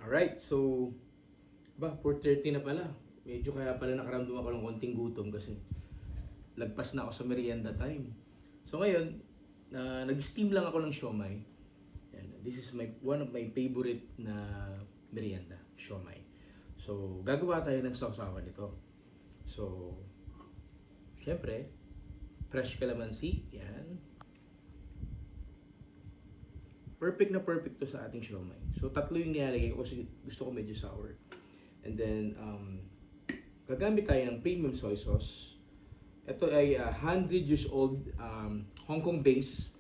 Alright, so 4:30 na pala. Medyo kaya pala nakaramdam ako ng konting gutom kasi lagpas na ako sa merienda time. So ngayon, nag-steam lang ako ng siomai. And this is one of my favorite na merienda, siomai. So gagawa tayo ng sausawan nito. So syempre, fresh calamansi, yan. Perfect na perfect to sa ating siomai. So tatlo yung nilalagay ko kasi gusto ko medyo sour. And then gagamit tayo ng premium soy sauce. Ito ay 100 years old Hong Kong based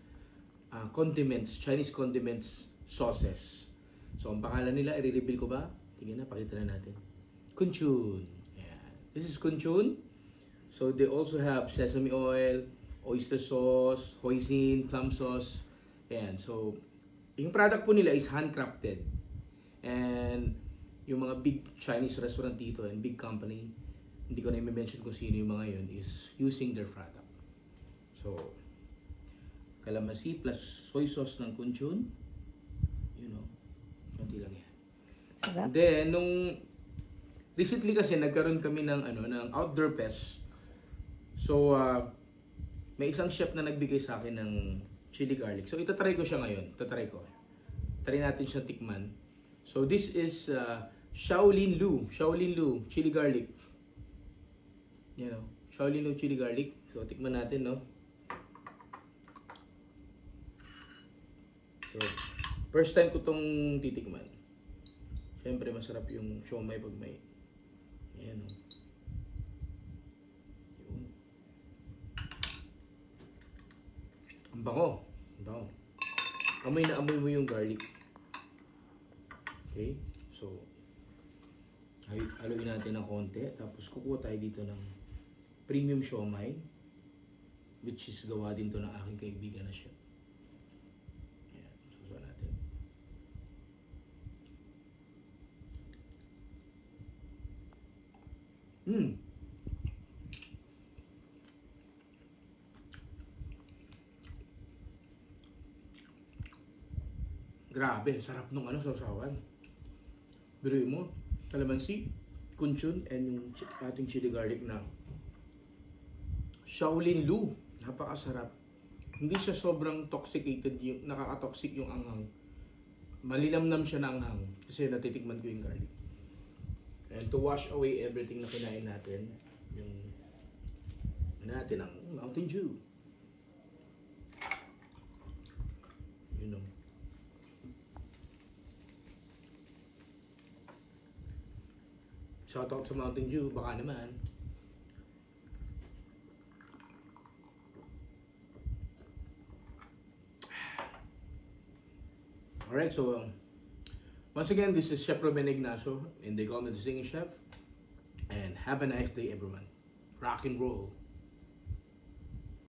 condiments, Chinese condiments sauces. So ang pangalan nila, i-reveal ko ba? Tingnan na, pakita na natin. Kunchun. Ayan. This is Kunchun. So they also have sesame oil, oyster sauce, hoisin, plum sauce. Ayan. So yung product po nila is handcrafted. And yung mga big Chinese restaurant dito and big company, hindi ko na i-mention kung sino yung mga yun, is using their product. So, calamansi plus soy sauce ng Kunchun. You know, konti lang yan. Sarap. And then, recently kasi nagkaroon kami ng outdoor fest. So, may isang chef na nagbigay sa akin ng chili garlic. So, itatry ko siya ngayon. Try natin siya tikman. So, this is Shaolin Lu chili garlic. You know, Shaolin Lu chili garlic. So, tikman natin, no? So, first time ko tong titikman. Siyempre, masarap yung siomai pag may, ayan, no? Yun. Ang bango. Ang bango. Amoy na amoy mo yung garlic. Okay? So, haluin natin ng konti. Tapos kukuha tayo dito ng premium siomai, which is gawa din to ng aking kaibigan na chef. Ayan. Susuan natin. Grabe, sarap nung sausawan. Biruin mo, calamansi, kunchun, and yung ating chili garlic na Shaolin Lu. Napakasarap. Hindi siya sobrang toxicated, yung nakaka-toxic yung anghang. Malinamnam siya na anghang kasi natitikman ko yung garlic. And to wash away everything na kinain natin, yung ang Mountain Dew. You know. Shoutout sa Mountain Dew, baka naman. Alright, so once again, this is Chef Ruben Ignacio, and they call me the Singing Chef. And have a nice day, everyone. Rock and roll.